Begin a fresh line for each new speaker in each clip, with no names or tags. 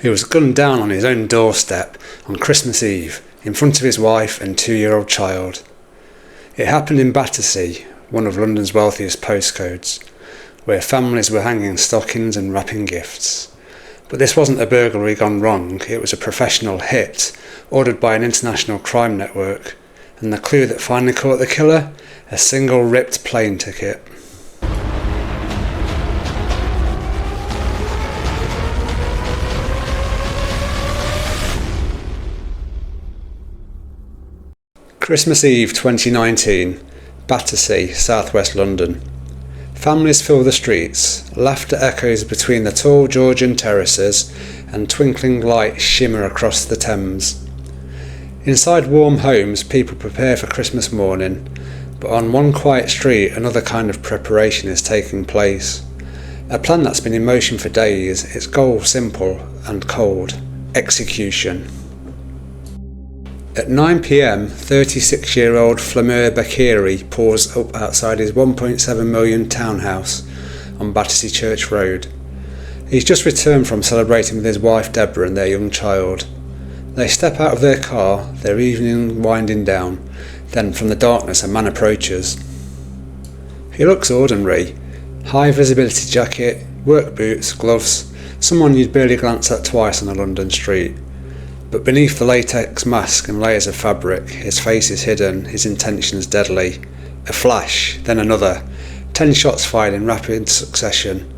He was gunned down on his own doorstep on Christmas Eve in front of his wife and 2-year-old child. It happened in Battersea, one of London's wealthiest postcodes, where families were hanging stockings and wrapping gifts. But this wasn't a burglary gone wrong, it was a professional hit, ordered by an international crime network, and the clue that finally caught the killer? A single ripped plane ticket. Christmas Eve 2019, Battersea, southwest London. Families fill the streets, laughter echoes between the tall Georgian terraces and twinkling lights shimmer across the Thames. Inside warm homes, people prepare for Christmas morning, but on one quiet street another kind of preparation is taking place. A plan that's been in motion for days, its goal simple and cold: execution. At 9 p.m, 36-year-old Flamur Beqiri pulls up outside his 1.7 million townhouse on Battersea Church Road. He's just returned from celebrating with his wife Deborah and their young child. They step out of their car, their evening winding down. Then from the darkness a man approaches. He looks ordinary. High visibility jacket, work boots, gloves, someone you'd barely glance at twice on a London street. But beneath the latex mask and layers of fabric, his face is hidden, his intentions deadly. A flash, then another. 10 shots fired in rapid succession.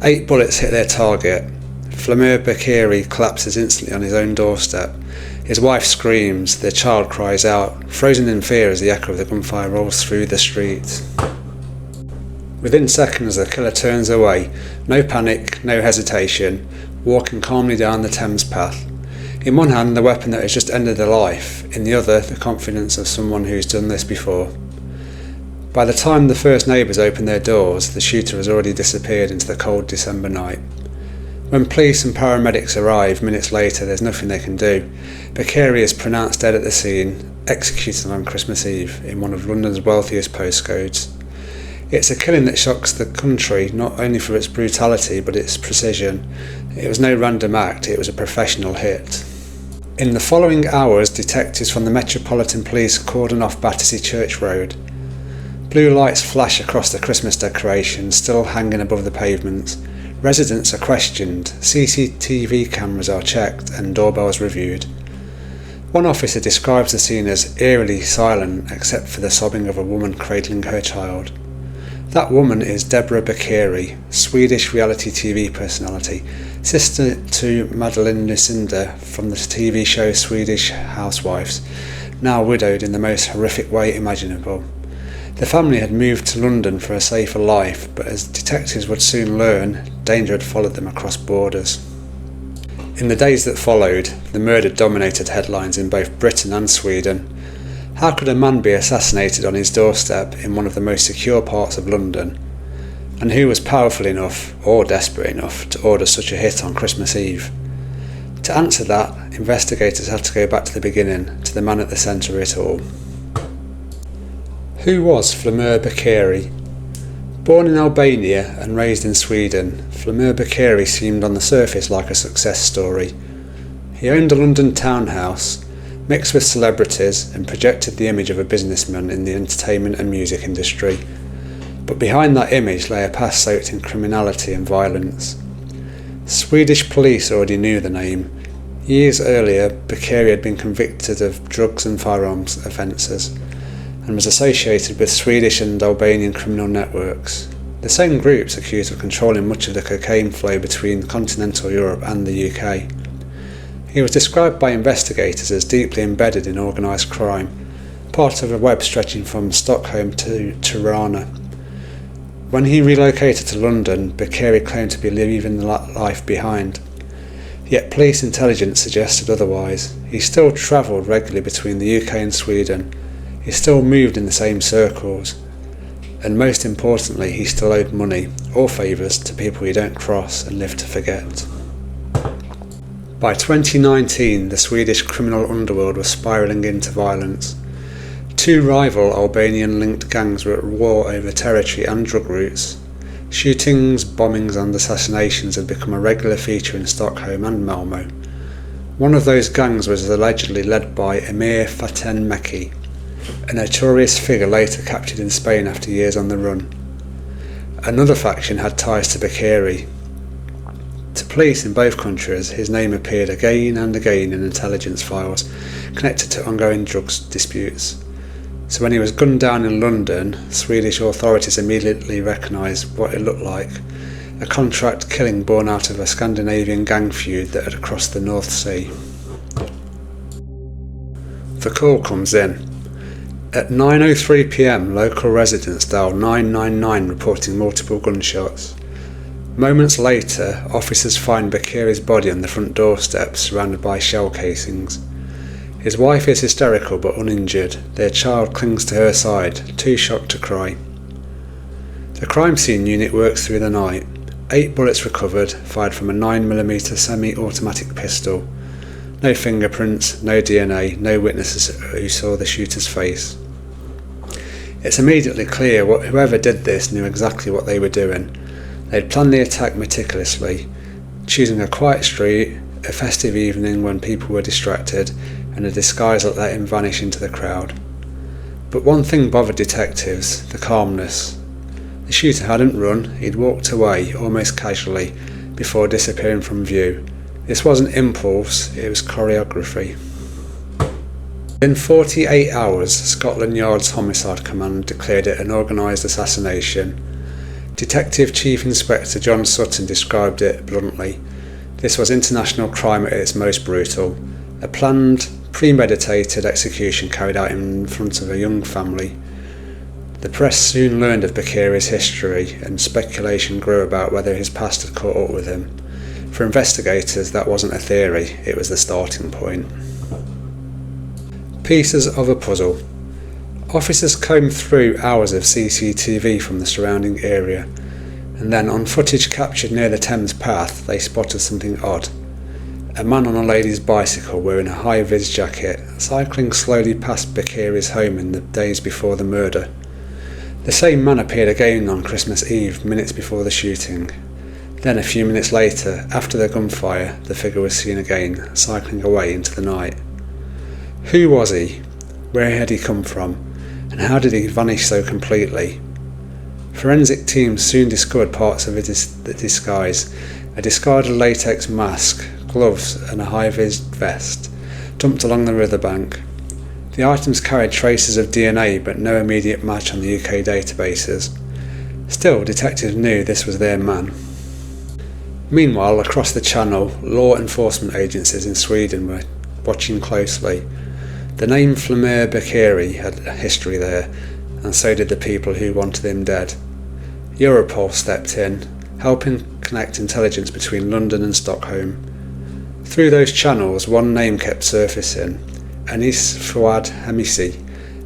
8 bullets hit their target. Flamur Beqiri collapses instantly on his own doorstep. His wife screams, their child cries out, frozen in fear as the echo of the gunfire rolls through the street. Within seconds the killer turns away, no panic, no hesitation, walking calmly down the Thames path. In one hand the weapon that has just ended their life, in the other the confidence of someone who's done this before. By the time the first neighbours open their doors, the shooter has already disappeared into the cold December night. When police and paramedics arrive minutes later, there's nothing they can do. Beqiri is pronounced dead at the scene, executed on Christmas Eve in one of London's wealthiest postcodes. It's a killing that shocks the country, not only for its brutality but its precision. It was no random act, it was a professional hit. In the following hours, detectives from the Metropolitan Police cordon off Battersea Church Road. Blue lights flash across the Christmas decorations still hanging above the pavements. Residents are questioned, CCTV cameras are checked and doorbells reviewed. One officer describes the scene as eerily silent except for the sobbing of a woman cradling her child. That woman is Deborah Beqiri, Swedish reality TV personality, sister to Madeleine Lucinda from the TV show Swedish Housewives, now widowed in the most horrific way imaginable. The family had moved to London for a safer life, but as detectives would soon learn, danger had followed them across borders. In the days that followed, the murder dominated headlines in both Britain and Sweden. How could a man be assassinated on his doorstep in one of the most secure parts of London? And who was powerful enough, or desperate enough, to order such a hit on Christmas Eve? To answer that, investigators had to go back to the beginning, to the man at the centre of it all. Who was Flamur Beqiri? Born in Albania and raised in Sweden, Flamur Beqiri seemed on the surface like a success story. He owned a London townhouse, mixed with celebrities, and projected the image of a businessman in the entertainment and music industry. But behind that image lay a past soaked in criminality and violence. Swedish police already knew the name. Years earlier, Beqiri had been convicted of drugs and firearms offences, and was associated with Swedish and Albanian criminal networks, the same groups accused of controlling much of the cocaine flow between continental Europe and the UK. He was described by investigators as deeply embedded in organised crime, part of a web stretching from Stockholm to Tirana. When he relocated to London, Beqiri claimed to be leaving the life behind. Yet police intelligence suggested otherwise. He still travelled regularly between the UK and Sweden. He still moved in the same circles. And most importantly, he still owed money, or favours, to people you don't cross and live to forget. By 2019, the Swedish criminal underworld was spiralling into violence. Two rival Albanian-linked gangs were at war over territory and drug routes. Shootings, bombings and assassinations had become a regular feature in Stockholm and Malmö. One of those gangs was allegedly led by Emir Faten Meki, a notorious figure later captured in Spain after years on the run. Another faction had ties to Beqiri. To police in both countries, his name appeared again and again in intelligence files connected to ongoing drugs disputes. So when he was gunned down in London, Swedish authorities immediately recognised what it looked like: a contract killing born out of a Scandinavian gang feud that had crossed the North Sea. The call comes in. At 9:03 p.m, local residents dial 999 reporting multiple gunshots. Moments later, officers find Beqiri's body on the front doorstep, surrounded by shell casings. His wife is hysterical but uninjured. Their child clings to her side, too shocked to cry. The crime scene unit works through the night. 8 bullets recovered, fired from a 9mm semi-automatic pistol. No fingerprints, no DNA, no witnesses who saw the shooter's face. It's immediately clear whoever did this knew exactly what they were doing. They'd planned the attack meticulously, choosing a quiet street, a festive evening when people were distracted, and a disguise that let him vanish into the crowd. But one thing bothered detectives: the calmness. The shooter hadn't run, he'd walked away, almost casually, before disappearing from view. This wasn't impulse, it was choreography. Within 48 hours, Scotland Yard's Homicide Command declared it an organised assassination. Detective Chief Inspector John Sutton described it bluntly: this was international crime at its most brutal. A planned, premeditated execution carried out in front of a young family. The press soon learned of Beqiri's history, and speculation grew about whether his past had caught up with him. For investigators, that wasn't a theory, it was the starting point. Pieces of a puzzle. Officers combed through hours of CCTV from the surrounding area, and then on footage captured near the Thames path, they spotted something odd. A man on a lady's bicycle wearing a high-vis jacket, cycling slowly past Beqiri's home in the days before the murder. The same man appeared again on Christmas Eve, minutes before the shooting. Then a few minutes later, after the gunfire, the figure was seen again, cycling away into the night. Who was he? Where had he come from? And how did he vanish so completely? Forensic teams soon discovered parts of his disguise: a discarded latex mask, gloves and a high-vis vest, dumped along the riverbank. The items carried traces of DNA but no immediate match on the UK databases. Still, detectives knew this was their man. Meanwhile, across the channel, law enforcement agencies in Sweden were watching closely. The name Flamur Beqiri had a history there, and so did the people who wanted him dead. Europol stepped in, helping connect intelligence between London and Stockholm. Through those channels, one name kept surfacing: Anis Fouad Hamisi,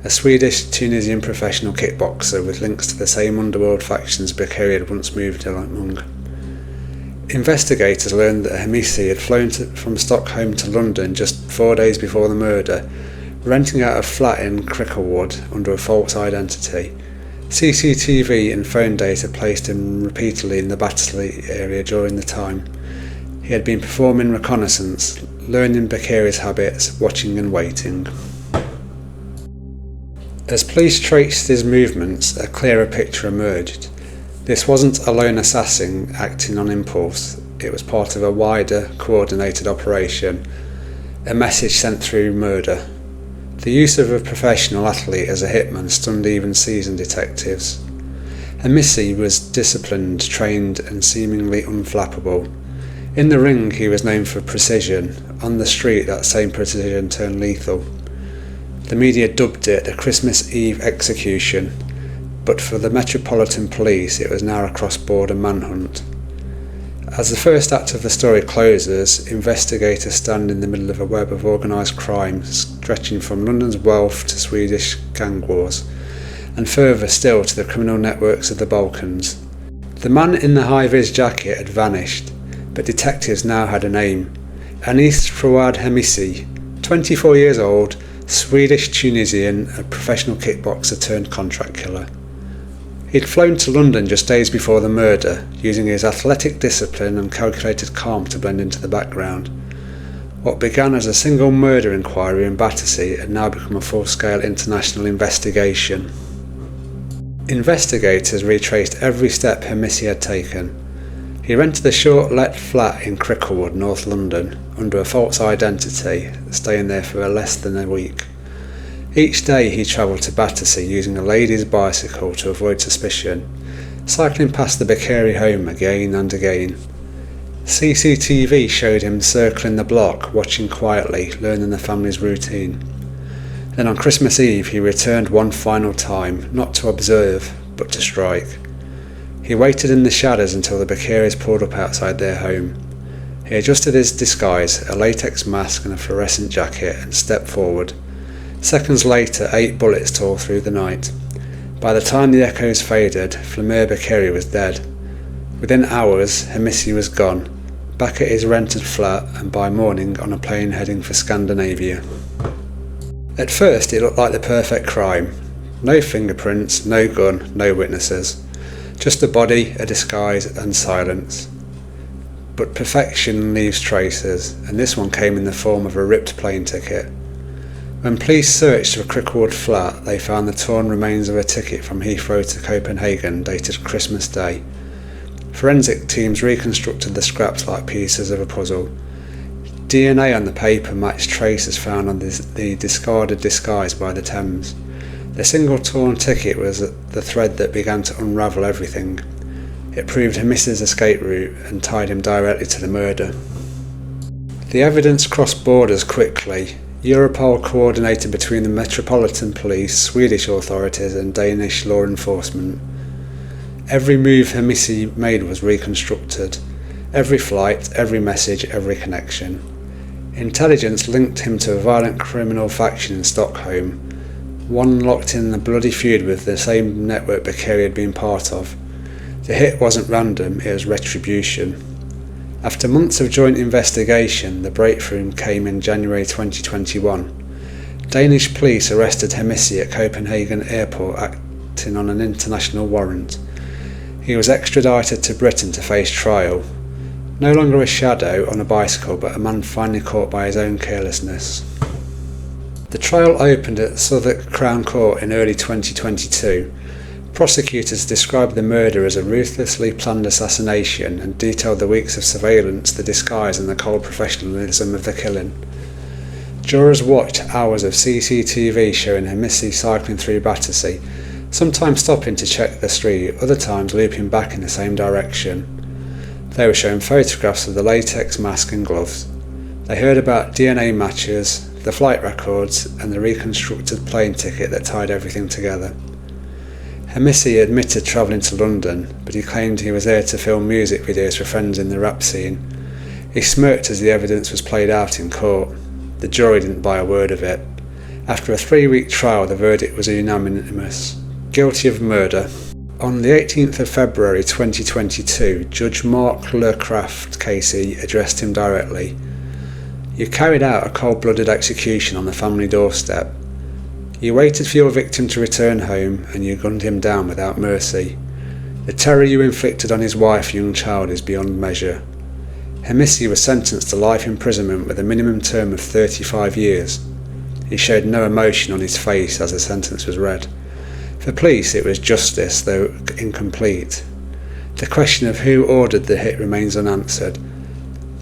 a Swedish-Tunisian professional kickboxer with links to the same underworld factions Beqiri had once moved among. Investigators learned that Hamisi had flown from Stockholm to London just 4 days before the murder, renting out a flat in Cricklewood under a false identity. CCTV and phone data placed him repeatedly in the Battersea area during the time. He had been performing reconnaissance, learning Beqiri's habits, watching and waiting. As police traced his movements, a clearer picture emerged. This wasn't a lone assassin acting on impulse, it was part of a wider, coordinated operation, a message sent through murder. The use of a professional athlete as a hitman stunned even seasoned detectives. Hamisi was disciplined, trained and seemingly unflappable. In the ring he was known for precision, on the street that same precision turned lethal. The media dubbed it the Christmas Eve execution, but for the Metropolitan Police it was now a cross-border manhunt. As the first act of the story closes, investigators stand in the middle of a web of organised crime stretching from London's wealth to Swedish gang wars, and further still to the criminal networks of the Balkans. The man in the high-vis jacket had vanished, but detectives now had a name: Anis Fouad Hamisi, 24 years old, Swedish-Tunisian, a professional kickboxer turned contract killer. He'd flown to London just days before the murder, using his athletic discipline and calculated calm to blend into the background. What began as a single murder inquiry in Battersea had now become a full-scale international investigation. Investigators retraced every step Hemisi had taken. He rented a short-let flat in Cricklewood, North London, under a false identity, staying there for less than a week. Each day he travelled to Battersea using a lady's bicycle to avoid suspicion, cycling past the Beqiri home again and again. CCTV showed him circling the block, watching quietly, learning the family's routine. Then on Christmas Eve he returned one final time, not to observe, but to strike. He waited in the shadows until the Beqiris pulled up outside their home. He adjusted his disguise, a latex mask and a fluorescent jacket, and stepped forward. Seconds later, 8 bullets tore through the night. By the time the echoes faded, Flamur Beqiri was dead. Within hours, Hemisi was gone, back at his rented flat, and by morning on a plane heading for Scandinavia. At first it looked like the perfect crime. No fingerprints, no gun, no witnesses. Just a body, a disguise and silence. But perfection leaves traces, and this one came in the form of a ripped plane ticket. When police searched the Cricklewood flat, they found the torn remains of a ticket from Heathrow to Copenhagen dated Christmas Day. Forensic teams reconstructed the scraps like pieces of a puzzle. DNA on the paper matched traces found on the discarded disguise by the Thames. The single torn ticket was the thread that began to unravel everything. It proved Hemisi's escape route and tied him directly to the murder. The evidence crossed borders quickly. Europol coordinated between the Metropolitan Police, Swedish authorities and Danish law enforcement. Every move Hemisi made was reconstructed. Every flight, every message, every connection. Intelligence linked him to a violent criminal faction in Stockholm, one locked in a bloody feud with the same network Beqiri had been part of. The hit wasn't random, it was retribution. After months of joint investigation, the breakthrough came in January 2021. Danish police arrested Hemisi at Copenhagen airport acting on an international warrant. He was extradited to Britain to face trial. No longer a shadow on a bicycle, but a man finally caught by his own carelessness. The trial opened at Southwark Crown Court in early 2022. Prosecutors described the murder as a ruthlessly planned assassination and detailed the weeks of surveillance, the disguise and the cold professionalism of the killing. Jurors watched hours of CCTV showing Hemisi cycling through Battersea, sometimes stopping to check the street, other times looping back in the same direction. They were shown photographs of the latex mask and gloves. They heard about DNA matches, the flight records and the reconstructed plane ticket that tied everything together. Hemisi admitted travelling to London, but he claimed he was there to film music videos for friends in the rap scene. He smirked as the evidence was played out in court. The jury didn't buy a word of it. After a 3-week trial, the verdict was unanimous. Guilty of murder. On the 18th of February 2022, Judge Mark Lecraft Casey addressed him directly. You carried out a cold-blooded execution on the family doorstep. You waited for your victim to return home and you gunned him down without mercy. The terror you inflicted on his wife and young child is beyond measure. Hemisi was sentenced to life imprisonment with a minimum term of 35 years. He showed no emotion on his face as the sentence was read. For police it was justice, though incomplete. The question of who ordered the hit remains unanswered.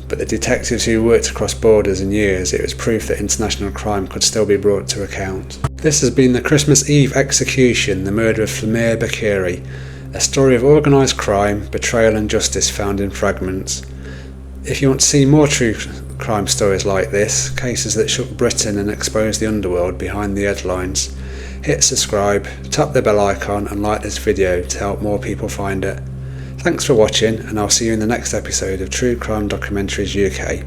But the detectives who worked across borders in years, it was proof that international crime could still be brought to account. This has been the Christmas Eve execution, the murder of Flamur Beqiri, a story of organised crime, betrayal and justice found in fragments. If you want to see more true crime stories like this, cases that shook Britain and exposed the underworld behind the headlines, hit subscribe, tap the bell icon and like this video to help more people find it. Thanks for watching and I'll see you in the next episode of True Crime Documentaries UK.